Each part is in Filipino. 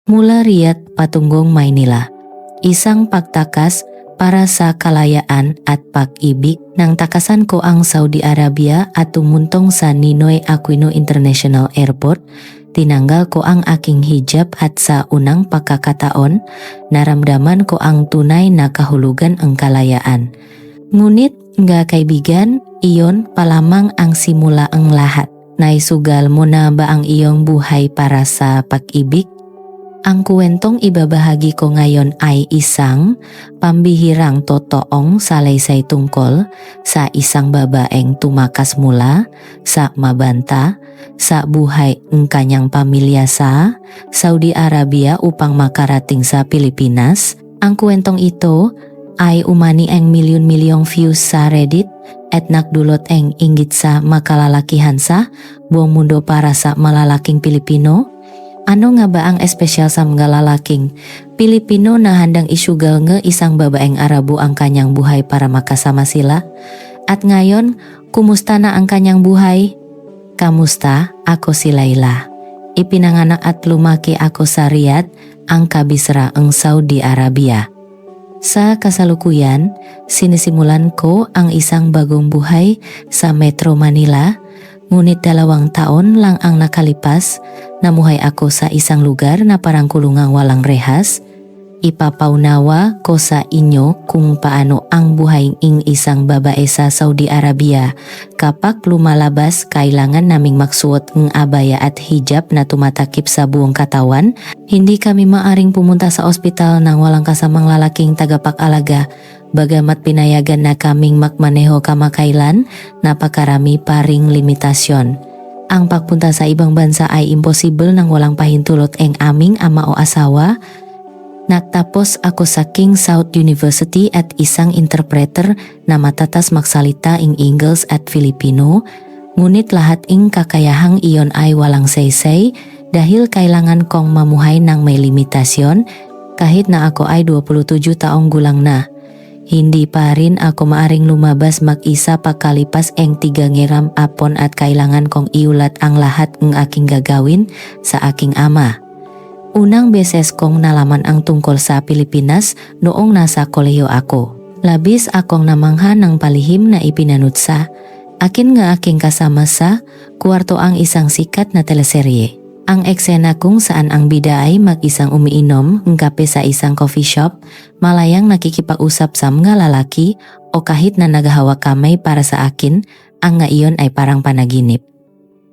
Mula riat patunggong Maynila. Isang pagtakas para sa kalayaan at pag-ibig ng takasan ko ang Saudi Arabia at tumuntong sa Ninoy Aquino International Airport. Tinanggal ko ang aking hijab at sa unang pagkakataon, naramdaman ko ang tunay na kahulugan ang kalayaan. Ngunit nga kaibigan, iyon pa lamang ang simula ang lahat. Naisugal mo na ba ang iyong buhay para sa pag-ibig? Ang kwentong ibabahagi ko ngayon ay isang pambihirang totoong salaysay tungkol sa isang babaeng tumakas mula sa mabanta sa buhay ng kanyang pamilya sa Saudi Arabia upang makarating sa Pilipinas. Ang kwentong ito ay umani ang milyon-milyong views sa Reddit at nagdulot ang inggit sa makalalakihan sa buong mundo para sa malalaking Pilipino. Ano nga ba ang espesyal sa mga lalaking Pilipino na handang isugal nga isang babaeng Arabo ang kanyang buhay para makasama sila? At ngayon, kumusta na ang kanyang buhay? Kamusta? Ako si Layla. Ipinanganak at lumaki ako sa Riyadh, ang kabisera ng Saudi Arabia. Sa kasalukuyan, sinisimulan ko ang isang bagong buhay sa Metro Manila. Ngunit 2 taon lang ang nakalipas, namuhay ako sa isang lugar na parang kulungang walang rehas. Ipapaunawa ko sa inyo kung paano ang buhay ng isang babae sa Saudi Arabia. Kapag lumalabas, kailangan naming magsuot ng abaya at hijab na tumatakip sa buong katawan. Hindi kami maaring pumunta sa ospital nang walang kasamang lalaking tagapag-alaga. Bagamat pinayagan na kaming magmaneho kamakailan, napakarami pa ring limitasyon. Ang pagpunta sa ibang bansa ay imposible nang walang pahintulot ang aming ama o asawa. Nagtapos ako sa King Saud University at isang interpreter na matatas magsalita ing Ingles at Filipino. Ngunit lahat ing kakayahang iyon ay walang saysay dahil kailangan kong mamuhay ng may limitasyon kahit na ako ay 27 taong gulang na. Hindi pa rin ako maaring lumabas mag-isa pagkalipas ang 3 ngiram apon at kailangan kong iulat ang lahat ng aking gagawin sa aking ama. Unang beses kong nalaman ang tungkol sa Pilipinas noong nasa kolehiyo ako. Labis akong namangha ng palihim na ipinanutsa. Akin nga aking kasama sa kwarto ang isang sikat na teleserye. Ang eksena kung saan ang bida ay mag-isang umiinom ng kape sa isang coffee shop, malayang nakikipag-usap sa mga lalaki o kahit na naghahawak kamay para sa akin, ang nga iyon ay parang panaginip.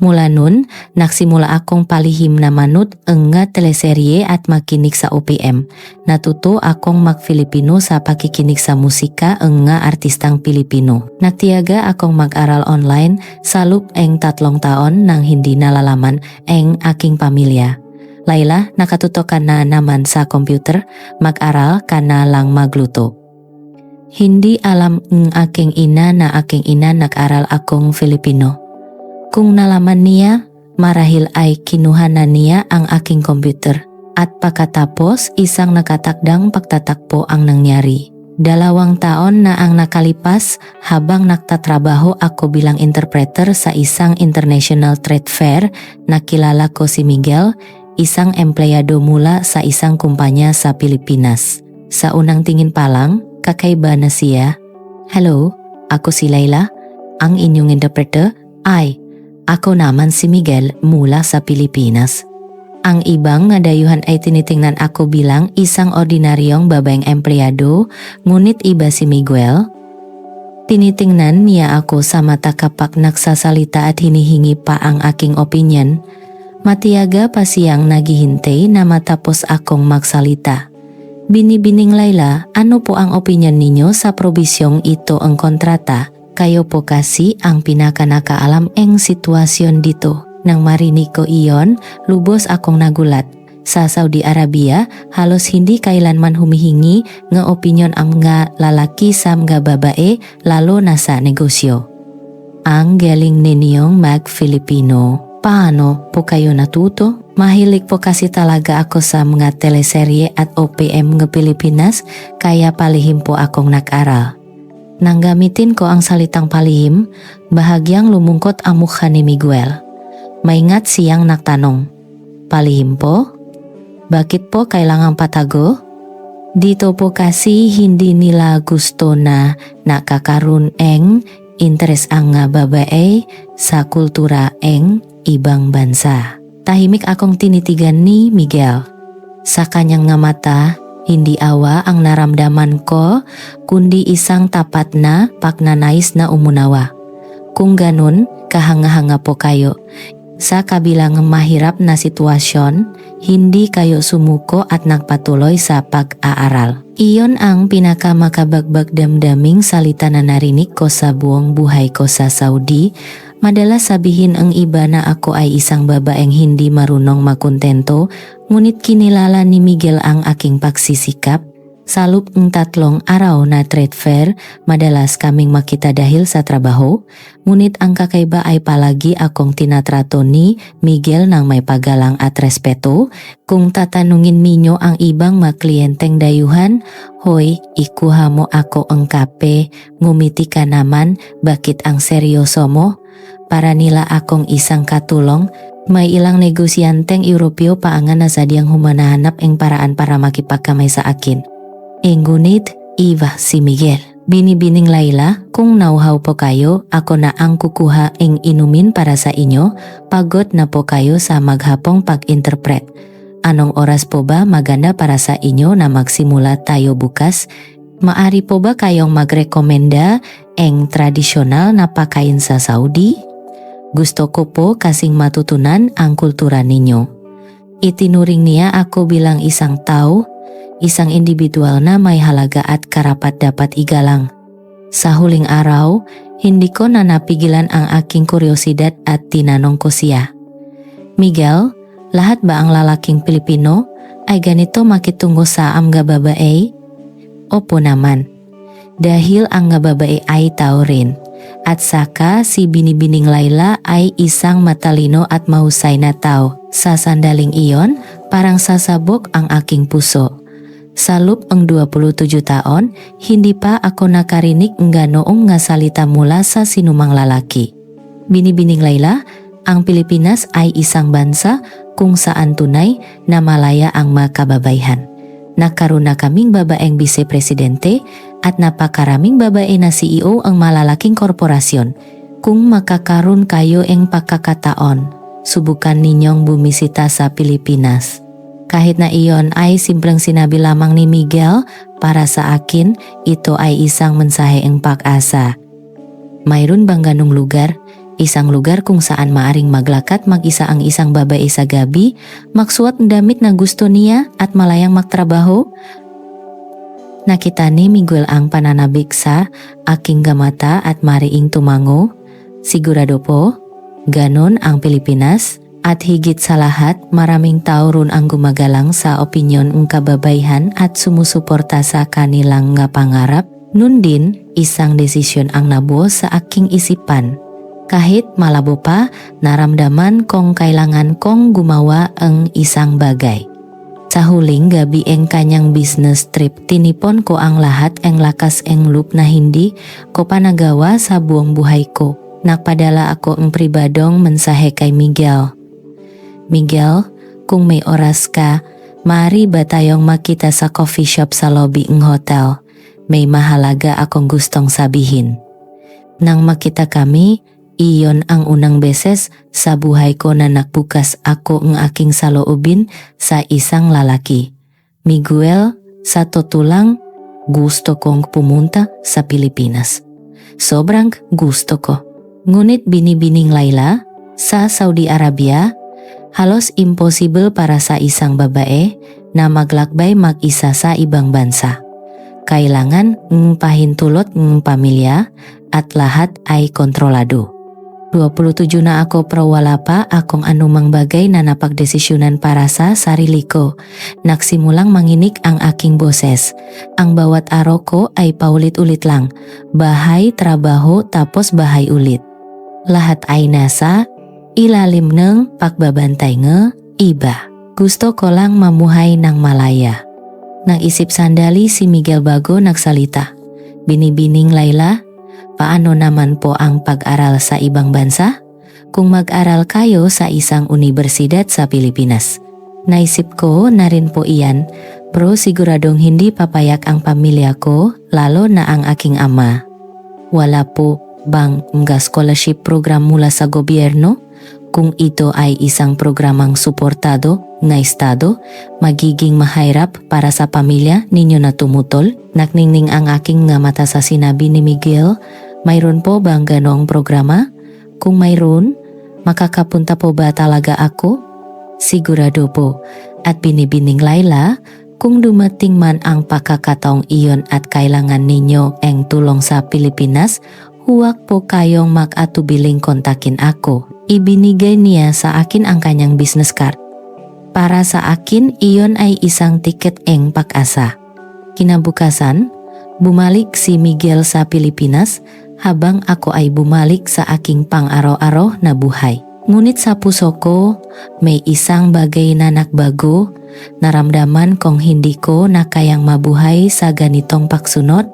Mula nun, nagsimula akong palihim na manut ang nga teleserye at makinig sa OPM. Natuto akong mag-Filipino sa pakikinig sa musika ang nga artistang Pilipino. Nagtiyaga akong mag-aral online sa loob ang 3 taon nang hindi nalalaman ang aking pamilya. Layla, nakatuto ka na naman sa computer, mag-aral ka na lang magluto. Hindi alam ng aking ina na aking ina nag-aral akong Filipino. Kung nalaman niya, marahil ay kinuha na niya ang aking computer. At pagkatapos, isang nakatakdang pagtatakpo ang nangyari. 2 taon na ang nakalipas habang nagtatrabaho ako bilang interpreter sa isang international trade fair. Nakilala ko si Miguel, isang empleyado mula sa isang kumpanya sa Pilipinas. Sa unang tingin pa lang, kakaiba na siya. Hello, ako si Layla, ang inyong interpreter. Ako naman si Miguel mula sa Pilipinas. Ang ibang nadayuhan ay tinitingnan ako bilang isang ordinaryong babaeng empleyado, ngunit iba si Miguel. Tinitingnan niya ako sa mata kapag nagsasalita at hinihingi pa ang aking opinion. Matiyaga pa siyang naghihintay na matapos akong magsalita. Binibining Layla, ano po ang opinion ninyo sa probisyong ito ang kontrata? Kayo po kasi ang pinakanakaalam ang sitwasyon dito. Nang marinig ko iyon, lubos akong nagulat. Sa Saudi Arabia, halos hindi kailanman humihingi ng opinyon ang mga lalaki sa mga babae, lalo na sa negosyo. Ang galing ninyong mag-Filipino. Paano po kayo natuto? Mahilig po kasi talaga ako sa mga teleserye at OPM ng Pilipinas, kaya palihim po akong nag-aral. Nang gamitin ko ang salitang palihim, bahagyang lumungkot ang mukha ni Miguel. Maingat siyang nagtanong, palihim po? Bakit po kailangan patago? Dito po kasi hindi nila gusto na nakakaroon eng interes ang nga babae sa kultura eng ibang bansa. Tahimik akong tinitigan ni Miguel. Sa kanyang nga mata, hindi awa ang naramdaman ko, kundi isang tapat na pagnanais na umunawa. Kung ganun, kahanga-hanga po kayo. Sa kabilang mahirap na sitwasyon, hindi kayo sumuko at nagpatuloy sa pag-aaral. Iyon ang pinakamakabagdag damdaming salita na narinig ko sa buong buhay ko sa Saudi. Madalas sabihin ang iba na ako ay isang babaeng hindi marunong makontento, ngunit kinilala ni Miguel ang aking pagsisikap. Sa loob ng 3 araw na trade fair, madalas kaming makita dahil sa trabaho, ngunit ang kakaiba ay palagi akong tinatrato ni Miguel ng may paggalang at respeto. Kung tatanungin ninyo ang ibang mga kliyenteng dayuhan, "Hoy, ikuha mo ako ang kape, ngumiti ka naman, bakit ang seryoso mo?" Para nila akong isang katulong. May ilang negosyanteng Europeo pa nga na sadyang humanahanap ang paraan para makipagkamay sa akin. Ngunit, iba si Miguel. Binibining Layla, kung nauhaw po kayo, ako na ang kukuha ang inumin para sa inyo. Pagod na po kayo sa maghapong pag-interpret. Anong oras po ba maganda para sa inyo na magsimula tayo bukas? Maari po ba kayong magrekomenda ang tradisyonal na pakain sa Saudi? Gusto ko po kasing matutunan ang kultura ninyo. Itinuring niya ako bilang isang tao, isang individual na may halaga at karapat dapat igalang. Sa huling araw, hindi ko na napigilan ang aking kuryosidad at tinanong ko siya, "Miguel, lahat ba ang lalaking Pilipino ay ganito makitungo sa mga babae?" "Opo naman. Dahil ang mga babae ay tao rin. At saka si Binibining Layla ay isang matalino at mahusay na tao." Sa sandaling iyon, parang sasabog ang aking puso. Sa loob ang 27 taon, hindi pa ako nakarinig ng ganoong nga salita mula sa sinumang lalaki. Binibining Layla, ang Pilipinas ay isang bansa kung saan tunay na malaya ang mga kababaihan. Nagkaroon na kaming babaeng vice-presidente at napakaraming babae na CEO ang malalaking korporasyon. Kung makakaroon kayo ang pagkakataon, subukan ninyong bumisita sa Pilipinas. Kahit na iyon ay simpleng sinabi lamang ni Miguel, para sa akin, ito ay isang mensahe ng pag-asa. Mayroon bang ganong lugar? Isang lugar kung saan maaring maglakad mag-isa ang isang babae sa gabi, magsuot ng damit na gusto niya at malayang magtrabaho? Nakita ni Miguel ang pananabik sa aking gamata at mariing tumango. Sigurado po, ganon ang Pilipinas? At higit sa lahat, maraming tao ron ang gumagalang sa opinyon ng kababaihan at sumusuporta sa kanilang nga pangarap. Nun din, isang desisyon ang nabuo sa aking isipan. Kahit malabo pa, naramdaman kong kailangan kong gumawa ang isang bagay. Sa huling gabi ang kanyang business trip, tinipon ko ang lahat ang lakas ang loop na hindi ko pa nagawa sa buong buhay ko. Nagpadala ako ang pribadong mensahe kay Miguel. "Miguel, kung may oras ka, maaari ba tayong makita sa coffee shop sa lobby ng hotel? May mahalaga akong gustong sabihin." Nang makita kami, iyon ang unang beses sa buhay ko na nagbukas ako ng aking saloobin sa isang lalaki. "Miguel, sa totoo lang, gusto kong pumunta sa Pilipinas. Sobrang gusto ko." Ngunit Binibining Layla, sa Saudi Arabia, halos imposible para sa isang babae na maglakbay mag-isa sa ibang bansa. Kailangan ng pahintulot ng pamilya at lahat ay kontrolado. 27 na ako pero wala pa akong anumang bagay na napagdesisyonan para sa sarili ko. Nagsimulang manginig ang aking boses. Ang bawat araw ko ay paulit-ulit lang. Bahay, trabaho, tapos bahay ulit. Lahat ay nasa ilalim ng pagbabantay ng iba. Gusto ko lang mamuhay ng malaya. Nang isip sandali si Miguel bago nagsalita. "Binibining Layla, paano naman po ang pag-aral sa ibang bansa? Kung mag-aral kayo sa isang universidad sa Pilipinas, Naisip ko na rin po iyan, pero siguradong hindi papayak ang pamilya ko, lalo na ang aking ama. Wala po bang mga scholarship program mula sa gobyerno? Kung ito ay isang programang suportado na estado, magiging mahirap para sa pamilya ninyo na tumutol. Nakningning ang aking nga mata sa sinabi ni Miguel. Mayroon po bang ganong programa? Kung mayroon, makakapunta po ba talaga ako? Sigurado po. At binibining Laila, kung dumating man ang pagkakataong iyon at kailangan ninyo ang tulong sa Pilipinas, huwag po kayong mag-atubiling kontakin ako. Ibinigay niya sa akin ang kanyang business card. Para sa akin, iyon ay isang tiket ng pag-asa. Kinabukasan, bumalik si Miguel sa Pilipinas habang ako ay bumalik sa aking pang-araw-araw na buhay. Ngunit sa puso ko, may isang bagay na nagbago. Naramdaman kong hindi ko na kayang mabuhay sa ganitong pagsunod.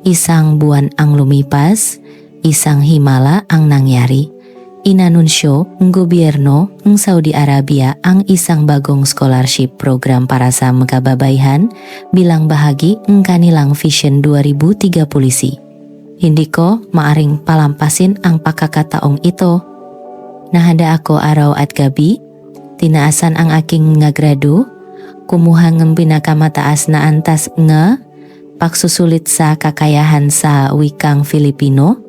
Isang buwan ang lumipas, isang himala ang nangyari. Inanunsyo ng gobyerno ng Saudi Arabia ang isang bagong scholarship program para sa mga babayhan bilang bahagi ng kanilang Vision 2030 policy. Hindi ko maaring palampasin ang pagkakataong ito. Nahanda ako araw at gabi, tinaasan ang aking nga grado, kumuha ng pinakamataas na antas nga pagsusulit sa kakayahan sa wikang Filipino,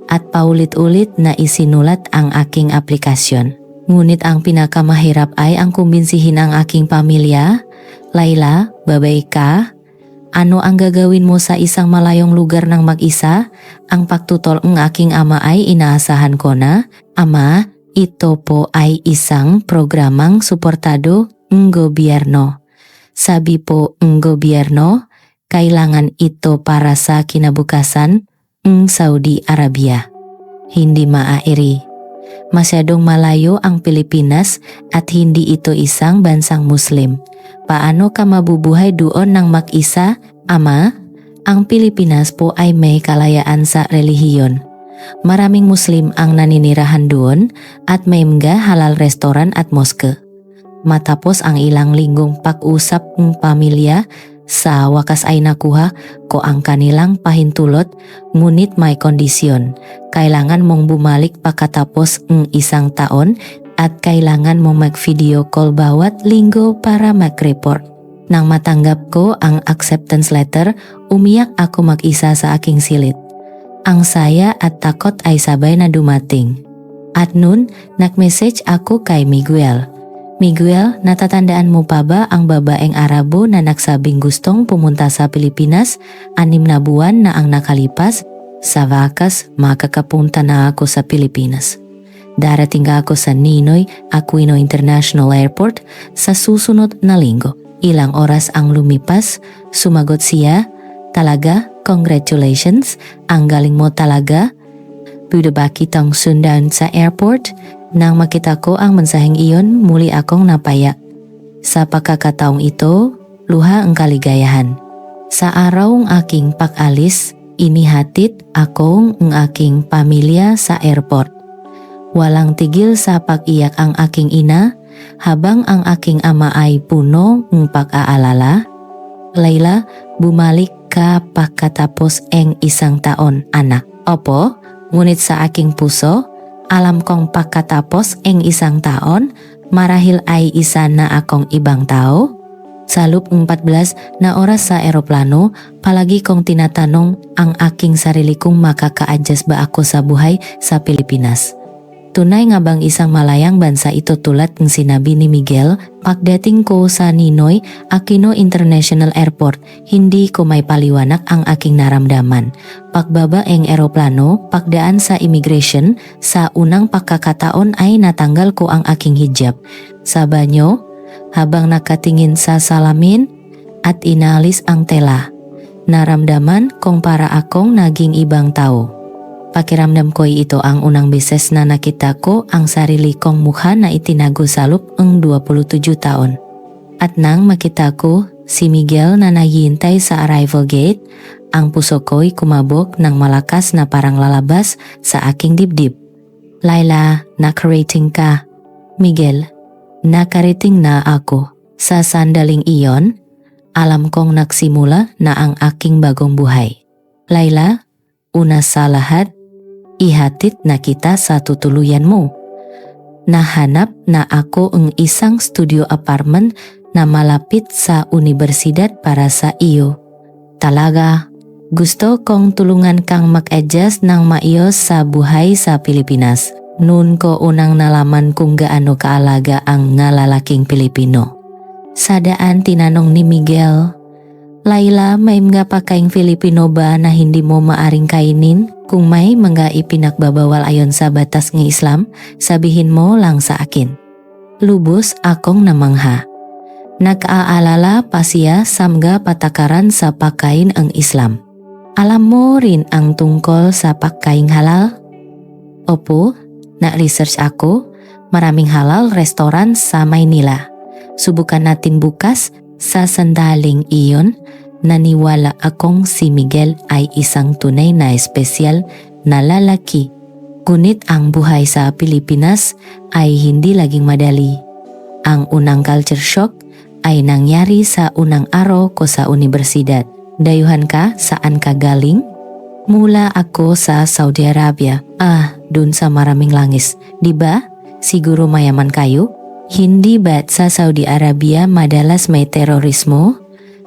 at paulit-ulit na isinulat ang aking aplikasyon. Ngunit ang pinakamahirap ay ang kumbinsihin ang aking pamilya. Laila, babay ka? Ano ang gagawin mo sa isang malayong lugar ng mag-isa? Ang pagtutol ng aking ama ay inaasahan ko na. Ama, ito po ay isang programang suportado ng gobyerno. Sabi po ng gobyerno, kailangan ito para sa kinabukasan ng Saudi Arabia. Hindi maaari. Masyadong malayo ang Pilipinas at hindi ito isang bansang Muslim. Paano ka mabubuhay doon ng mag-isa, Ama? Ang Pilipinas po ay may kalayaan sa relihiyon. Maraming Muslim ang naninirahan doon at may mga halal restoran at moske. Matapos ang ilang linggong pag-usap ng pamilya, sa wakas ay nakuha ko ang kanilang pahintulot, ngunit may kondisyon. Kailangan mong bumalik pagkatapos ng isang taon at kailangan mong mag-video call bawat linggo para mag-report. Nang matanggap ko ang acceptance letter, umiyak ako mag-isa sa aking silid. Ang saya at takot ay sabay na dumating. At noon, nag-message ako kay Miguel. Miguel, natatandaan mo pa ba ang babaeng Arabo na nagsabing gustong pumunta sa Pilipinas? 6 na buwan na ang nakalipas, sa wakas makakapunta na ako sa Pilipinas. Darating ako sa Ninoy Aquino International Airport sa susunod na linggo. Ilang oras ang lumipas, sumagot siya, talaga, congratulations, ang galing mo talaga. Pwede ba kitang sundan sa airport? Nang makita ko ang mensaheng iyon, muli akong napaya. Sa pagkakataong ito, luha ang kaligayahan. Sa araw ng aking pag-alis, inihatid akong ng aking pamilya sa airport. Walang tigil sa pag-iyak ang aking ina, habang ang aking ama ay puno ng pag-aalala. Laila, bumalik ka pagkatapos ng 1 taon, anak. Opo, ngunit sa aking puso, alam kong pagkatapos ng 1 taon, marahil ay isa na akong ibang tao. Sa loob ng 14 na oras sa eroplano, palagi kong tinatanong ang aking sarili kung makaka-adjust ba ako sa buhay sa Pilipinas. Tunay nga bang isang malayang bansa ito tulad ng sinabi ni Miguel? Pagdating ko sa Ninoy Aquino International Airport, hindi ko may paliwanag ang aking naramdaman. Pagbaba ng eroplano, pagdaan sa immigration, sa unang pagkakataon ay natanggal ko ang aking hijab. Sa banyo, habang nakatingin sa salamin at inalis ang tela, naramdaman kong para akong naging ibang tao. Pakiramdam ko ito ang unang beses na nakita ko ang sarili kong mukha na itinago sa loob ng 27 taon. At nang makita ko si Miguel na naghihintay sa arrival gate, ang puso ko'y kumabog ng malakas na parang lalabas sa aking dibdib. Laila, nakarating ka. Miguel, nakarating na ako. Sa sandaling iyon, alam kong nagsimula na ang aking bagong buhay. Laila, una sa lahat, ihatid na kita sa tutuluyan mo. Nahanap na ako ang isang studio apartment na malapit sa universidad para sa iyo. Talaga, gusto kong tulungan kang mag-adjust ng maayos sa buhay sa Pilipinas. Noon ko unang nalaman kung gaano kaalaga ang nga lalaking Pilipino. Sadaan tinanong ni Miguel, Laila, may mga pakaing Filipino ba na hindi mo maaring kainin? Kung may mga ipinagbabawal ayon sa batas ng Islam, sabihin mo lang sa akin. Lubos akong namangha. Nag-aalala pa siya sa mga patakaran sa pagkain ang Islam. Alam mo rin ang tungkol sa pagkain halal? Opo, na-research ako, maraming halal restoran sa Maynila. Subukan natin bukas. Sa sandaling iyon, naniwala akong si Miguel ay isang tunay na espesyal na lalaki. Ngunit ang buhay sa Pilipinas ay hindi laging madali. Ang unang culture shock ay nangyari sa unang araw ko sa universidad. Dayuhan ka, saan ka galing? Mula ako sa Saudi Arabia. Dun sa maraming langis. Diba? Siguro mayaman kayo? Hindi ba't sa Saudi Arabia madalas may terorismo?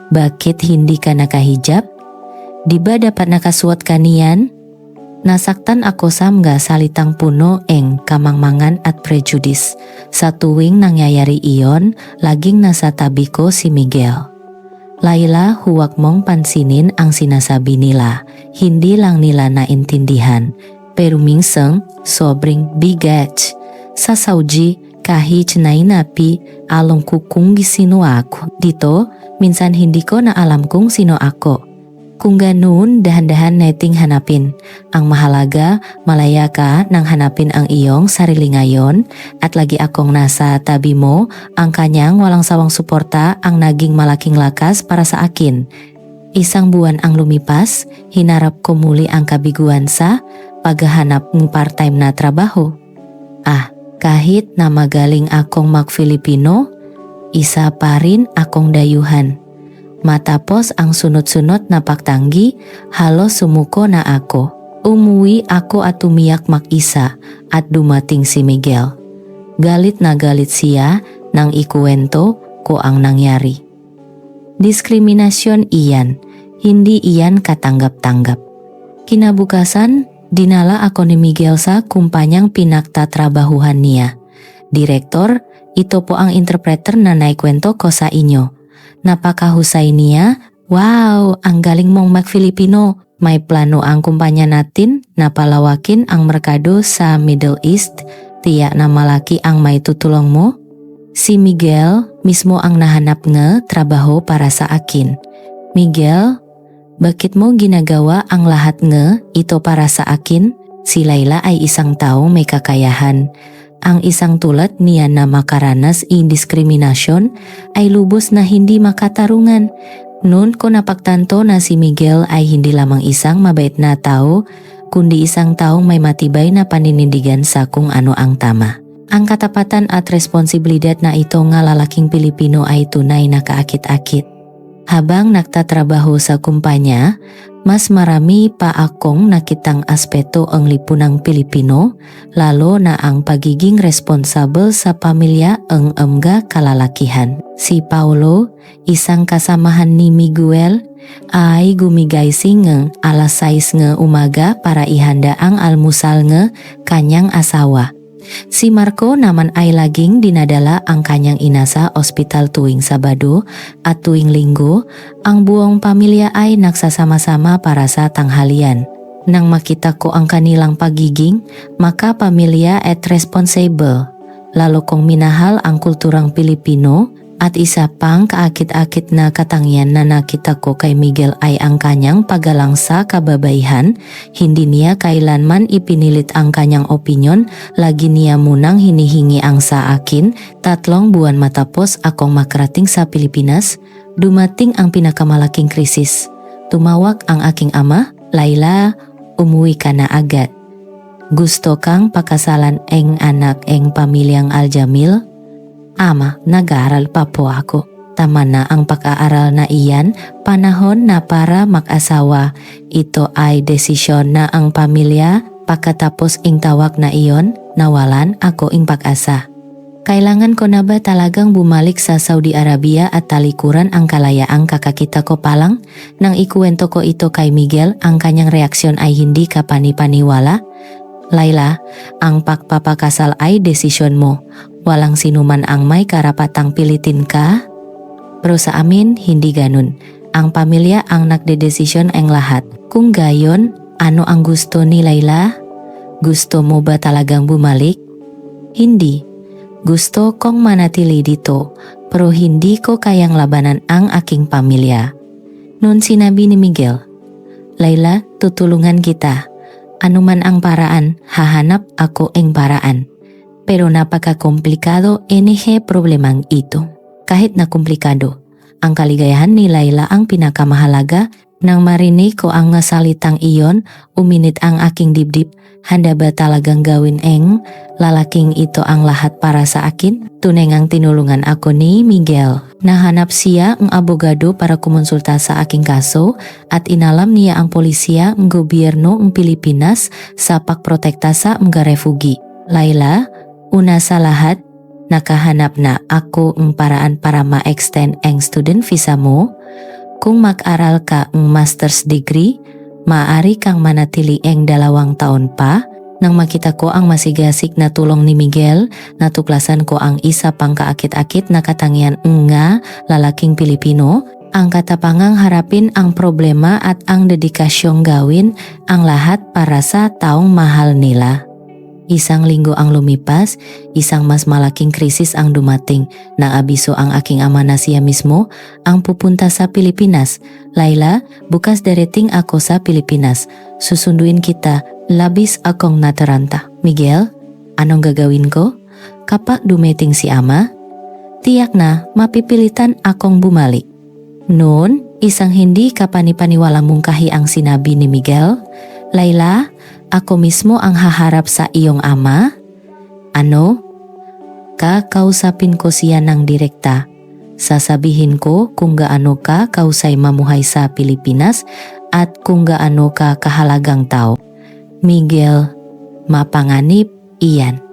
Bakit hindi ka nakahijab? Di ba dapat nakasuot ka niyan? Nasaktan ako sa mga salitang puno eng kamangmangan at prejudis. Sa tuwing nangyayari iyon, laging nasa tabi ko si Miguel. Laila, huwag mong pansinin ang sinasabi nila. Hindi lang nila naintindihan. Pero minsan, sobrang bigat. Sa Saudi, kahit nainapi, alam ko kung sino ako. Dito, minsan hindi ko na alam kung sino ako. Kung ganoon, dahan-dahan nating hanapin. Ang mahalaga, malaya ka nang hanapin ang iyong sarili ngayon. At lagi akong nasa tabi mo, ang kanyang walang sawang suporta ang naging malaking lakas para sa akin. Isang buwan ang lumipas, hinarap ko muli ang kabiguan sa paghahanap ng part-time na trabaho. Kahit na magaling akong mag-Filipino, isa pa rin akong dayuhan. Matapos ang sunod-sunod na pagtanggi, halos sumuko na ako. Umuwi ako at umiyak mag-isa at dumating si Miguel. Galit na galit siya nang ikuwento ko ang nangyari. Diskriminasyon iyan, hindi iyan katanggap-tanggap. Kinabukasan, dinala ako ni Miguel sa kumpanyang pinagtatrabahuhan niya. Direktor, ito po ang interpreter na naikwento ko sa inyo. Napakahusay niya. Wow, ang galing mong mag-Filipino. May plano ang kumpanya natin na palawakin ang merkado sa Middle East. Tiyak na malaki ang may tutulong mo. Si Miguel mismo ang nahanap ng trabaho para sa akin. Miguel, bakit mo ginagawa ang lahat ito para sa akin? Si Laila ay isang taong may kakayahan. Ang isang tulad niya na makaranas indiskriminasyon ay lubos na hindi makatarungan. Noon ko napagtanto na si Miguel ay hindi lamang isang mabait na tao, kundi isang taong may matibay na paninindigan sa kung ano ang tama. Ang katapatan at responsibilidad na ito nga lalaking Pilipino ay tunay na kaakit-akit. Habang nagtatrabaho sa kumpanya, mas marami pa akong nakitang aspeto ang lipunang Pilipino, lalo na ang pagiging responsable sa pamilya ang mga kalalakihan. Si Paulo, isang kasamahan ni Miguel, ay gumigising ng alas 6 ng umaga para ihanda ang almusal ng kanyang asawa. Si Marco naman ay laging dinadala ang kanyang ina sa ospital tuwing Sabado at tuwing Linggo, ang buong pamilya ay nagsasama-sama para sa tanghalian. Nang makita ko ang kanilang pagiging, maka pamilya at responsible. Lalo kong minahal ang kulturang Pilipino at isa pang kaakit-akit na katangian na nakita ko kay Miguel ay ang kanyang paggalang sa kababaihan. Hindi niya kailanman ipinilit ang kanyang opinyon, lagi niya munang hinihingi ang sa akin. 3 buwan matapos akong makarating sa Pilipinas, dumating ang pinakamalaking krisis. Tumawag ang aking ama, Laila, umuwi ka na agad. Gusto kang pakasalan ang anak ang pamilyang Aljamil? Ama, nag-aaral pa po ako. tama na ang pag-aaral na iyan, panahon na para mag-asawa. Ito ay desisyon na ang pamilya. Pagkatapos ing tawag na iyon, nawalan ako ing pag-asa. Kailangan ko na ba talagang bumalik sa Saudi Arabia at talikuran ang kalayaang kakakita ko palang? Nang ikuwento ko ito kay Miguel, ang kanyang reaksyon ay hindi ka panipaniwala. Laila, ang pagpapakasal ay desisyon mo. Walang sinuman ang may karapatang pilitin ka. Pero sa amin, hindi ganun. Ang pamilya ang nagdedesisyon ang lahat. Kung gayon, ano ang gusto ni Laila? Gusto mo ba talagang bumalik? Hindi. Gusto kong manatili dito, pero hindi ko kayang labanan ang aking pamilya. Noon sinabi ni Miguel, Laila, tutulungan kita. Anuman ang paraan, hahanap ako ang paraan. Pero napaka-komplikado NG problemang ito. Kahit na komplikado, ang kaligayahan ni Laila ang pinakamahalaga. Nang marinig ko ang salitang iyon, uminit ang aking dibdib. Handa ba talagang gawin ang lalaking ito ang lahat para sa akin? Tunay ngang tinulungan ako ni Miguel. Nahanap siya ang abogado para kumonsulta sa aking kaso at inalam niya ang polisiya ng gobyerno ng Pilipinas sa pagprotekta sa mga refugi. Laila, una sa lahat, nakahanap na ako ng paraan para ma-extend ang student visa mo. Kung mag-aral ka ng master's degree, maaari kang manatili ang 2 taon pa. Nang makita ko ang masigasig na tulong ni Miguel, natuklasan ko ang isa pang kaakit-akit na katangian nga lalaking Pilipino, ang katapangang harapin ang problema at ang dedikasyong gawin ang lahat para sa taong mahal nila. Isang linggo ang lumipas, isang mas malaking krisis ang dumating. Naabiso ang aking ama na siya mismo ang pupunta sa Pilipinas. Laila, bukas darating ako sa Pilipinas. Susunduin kita, labis akong nataranta. Miguel, anong gagawin ko? Kapag dumating si ama, tiyak na mapipilitan akong bumalik. Noon, isang hindi kapanipaniwalang mungkahi ang sinabi ni Miguel. Laila, ako mismo ang haharap sa iyong ama? Ano? Kakausapin ko siya ng direkta. Sasabihin ko kung gaano ka kausay mamuhay sa Pilipinas at kung gaano ka kahalagang tao. Miguel, mapanganib iyan.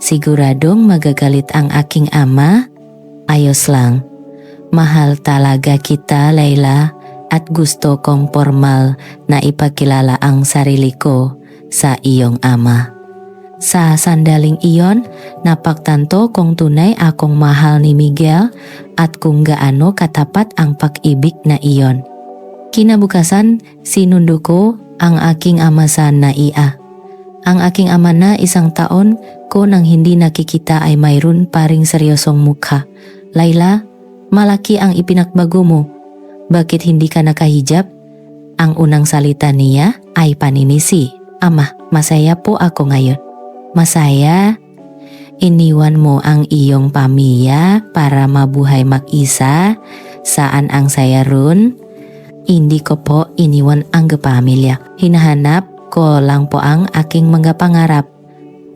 Siguradong magagalit ang aking ama? Ayos lang. Mahal talaga kita, Laila. At gusto kong formal na ipakilala ang sarili ko sa iyong ama. Sa sandaling iyon, napagtanto kong tunay akong mahal ni Miguel at kung gaano katapat ang pag-ibig na iyon. Kinabukasan, sinundo ko ang aking ama sa NAIA. Ang aking ama na 1 taon ko nang hindi nakikita ay mayroon pa ring seryosong mukha. Laila, malaki ang ipinagbago mo. Bakit hindi ka nakahijab? Ang unang salita niya ay paninisi. Ama, masaya po ako ngayon. Masaya? Iniwan mo ang iyong pamilya para mabuhay mag-isa? Saan ang saya ron? Hindi ko po iniwan ang pamilya. Hinahanap ko lang po ang aking mga pangarap.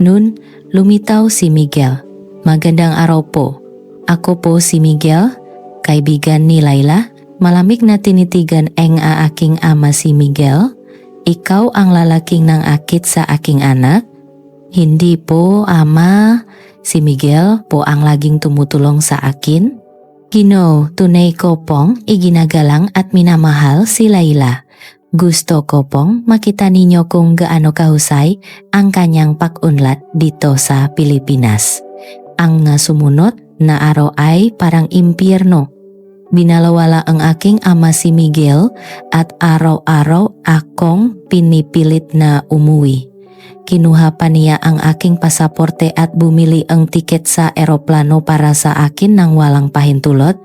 Noon, lumitaw si Miguel. Magandang araw po. Ako po si Miguel, kaibigan ni Laila. Malamig na tinitigan ang aking ama si Miguel. Ikaw ang lalaking nang akit sa aking anak? Hindi po, ama. Si Miguel po ang laging tumutulong sa akin. Gino, tunay ko pong iginagalang at minamahal si Laila. Gusto ko pong makita ninyo kung gaano kahusay ang kanyang pag-unlad dito sa Pilipinas. Ang sumunod na araw ay parang impyerno. Binalawala ang aking ama si Miguel at araw-araw akong pinipilit na umuwi. Kinuha pa niya ang aking pasaporte at bumili ang tiket sa eroplano para sa akin nang walang pahintulot.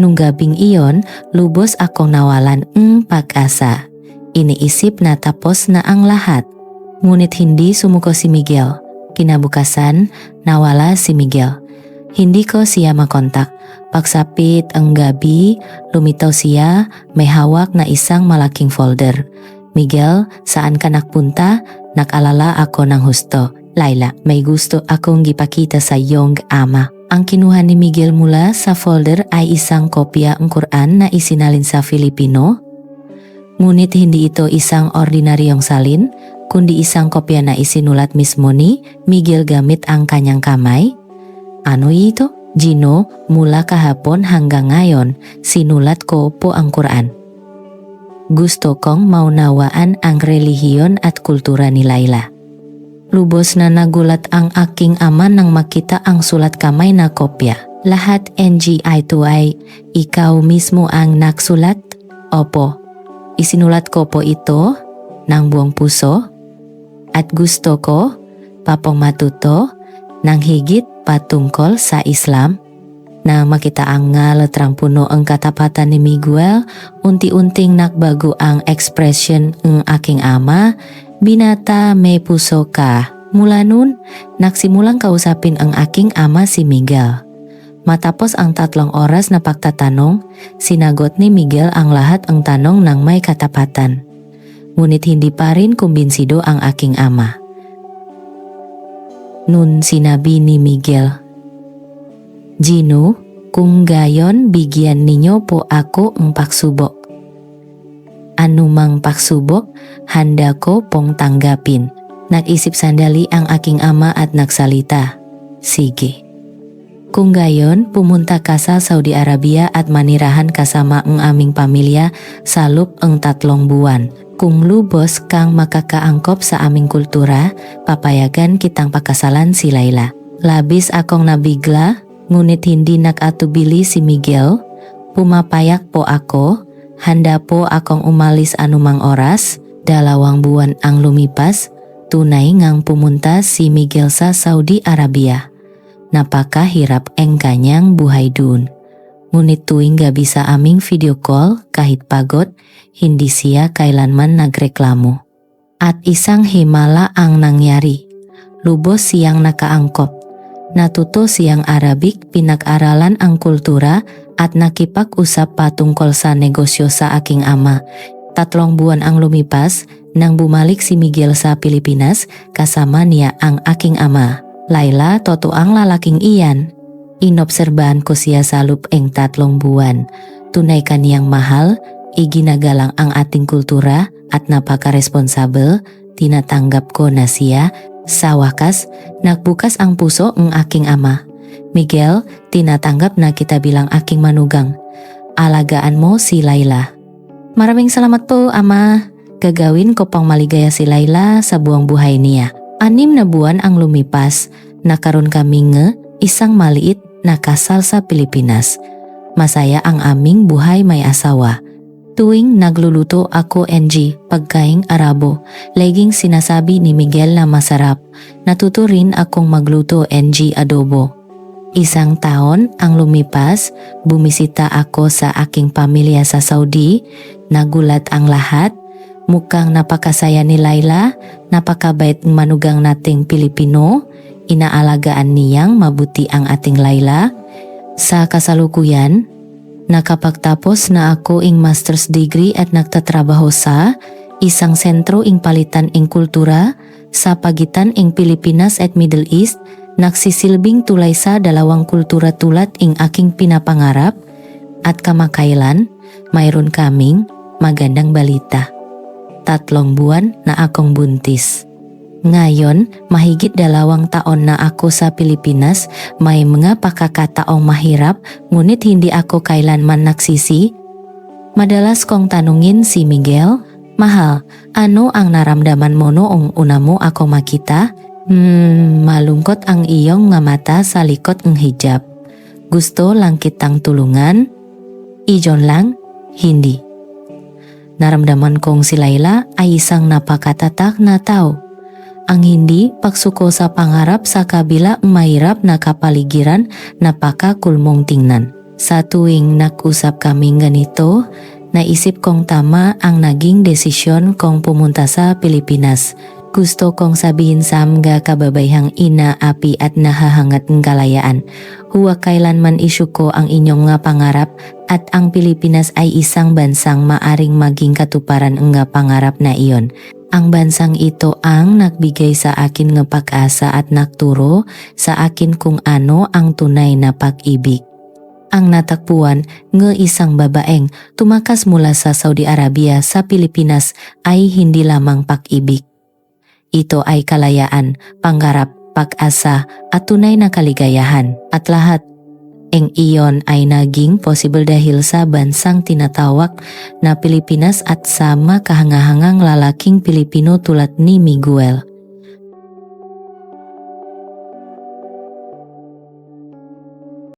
Nung gabing iyon, lubos akong nawalan ng pag-asa. Iniisip na tapos na ang lahat. Ngunit hindi sumuko si Miguel. Kinabukasan, nawala si Miguel. Hindi ko siya makontak. Pagsapit ang gabi, lumitaw siya, may hawak na isang malaking folder. Miguel, saan ka nakpunta? Nakalala ako ng husto. Laila, may gusto akong gipakita sa iyong ama. Ang kinuha ni Miguel mula sa folder ay isang kopya ng Quran na isinalin sa Filipino. Ngunit hindi ito isang ordinaryong salin, kundi isang kopya na isinulat mismo ni Miguel gamit ang kanyang kamay. Ano ito? Gino, mula kahapon hanggang ngayon, sinulat ko po ang Quran. Gusto kong maunawaan ang relihiyon at kultura ni Laila. Lubos na nagulat ang aking ama nang makita ang sulat kamay na kopya. Lahat NGI to ay, ikaw mismo ang naksulat? Opo, isinulat ko po ito ng buong puso at gusto ko papong matuto ng higit patungkol sa Islam. Na makita ang letrang puno ang katapatan ni Miguel, unti-unting nagbago ang ekspresyon ng aking ama. Binata, may puso ka. Mula nun, nagsimulang kausapin ang aking ama si Miguel. Matapos ang 3 oras na pagtatanong, sinagot ni Miguel ang lahat ng tanong ng may katapatan. Ngunit hindi pa rin kumbinsido ang aking ama. Nun sinabi ni Miguel, Gino, kung gayon bigyan ninyo po ako ng pagsubok. Anumang pagsubok, handa ko pong tanggapin. Nag-isip sandali ang aking ama at nagsalita, sige. Kung gayon, pumunta ka sa Saudi Arabia at manirahan kasama ang aming pamilya sa loob ng 3 buwan. Kung lubos kang makakaangkop sa aming kultura, papayagan kitang pakasalan si Laila. Labis akong nabigla, ngunit hindi nakatubili si Miguel. Pumapayak po ako, handa po akong umalis anumang oras. 2 buwan ang lumipas, tunay ngang pumunta si Miguel sa Saudi Arabia. Napakahirap ang kanyang buhay dun. Ngunit tuwing gabi sa aming video call, kahit pagod, hindi siya kailanman nagreklamo. At isang himala ang nangyari. Lubos siyang nakaangkop. Natuto siyang Arabic, pinag-aralan ang kultura at nakipag-usap patungkol sa negosyo sa aking ama. 3 buwan ang lumipas nang bumalik si Miguel sa Pilipinas, kasama niya ang aking ama. Laila, totoang lalaking iyan. Inobserbahan ko siya sa loob ng 3 buwan. Tunay kaniyang mahal, iginagalang ang ating kultura at napaka-responsable. Tinatanggap ko na siya. Sa wakas, nagbukas ang puso ng aking ama. Miguel, tinatanggap na kita bilang aking manugang. Alagaan mo si Laila. Maraming salamat po, ama. Gagawin ko pang maligaya si Laila sa buong buhay niya. 6 na buwan ang lumipas. Nakaroon kami isang maliit na kasal sa Pilipinas. Masaya ang aming buhay may asawa. Tuwing nagluluto ako pagkaing Arabo, laging sinasabi ni Miguel na masarap. Natuto rin akong magluto adobo. 1 taon ang lumipas, bumisita ako sa aking pamilya sa Saudi. Nagulat ang lahat. Mukhang napakasaya ni Laila, napakabait ng manugang nating Pilipino. Inaalagaan niyang mabuti ang ating Laila. Sa kasalukuyan, nakapagtapos na ako ing master's degree at nagtatrabaho sa isang sentro ing palitan ing kultura sa pagitan ing Pilipinas at Middle East. Nagsisilbing tulay sa 2 kultura tulad ing aking pinapangarap at kamakailan, mayroon kaming magandang balita. 3 buwan na akong buntis. Ngayon, mahigit 2 taon na ako sa Pilipinas, may mga pagkakataong mahirap, ngunit hindi ako kailanman nagsisi. Madalas kong tanungin si Miguel, Mahal, ano ang naramdaman mo noong una mo ako makita? Malungkot ang iyong mga mata sa likod ng hijab. Gusto lang kitang tulungan? Iyon lang, hindi. Naramdaman kong si Laila ay isang napakatatak na tao. Ang hindi pagsuko sa pangarap sa kabila ng mahirap na kapaligiran, napakakulmong tingnan. Sa tuwing nag-usap kaming ganito, naisip kong tama ang naging desisyon kong pumunta sa Pilipinas. Gusto kong sabihin sa mga kababayhang inaapi at nahahangat ng kalayaan. Huwag kailanman isuko ang inyong nga pangarap at ang Pilipinas ay isang bansang maaring maging katuparan ng nga pangarap na iyon. Ang bansang ito ang nagbigay sa akin ng pag-asa at nagturo sa akin kung ano ang tunay na pag-ibig. Ang natagpuan ng isang babaeng tumakas mula sa Saudi Arabia sa Pilipinas ay hindi lamang pag-ibig. Ito ay kalayaan, pangarap, pag-asa at tunay na kaligayahan. At lahat ang iyon ay naging possible dahil sa bansang tinatawag na Pilipinas at sa makahangahangang lalaking Pilipino tulad ni Miguel.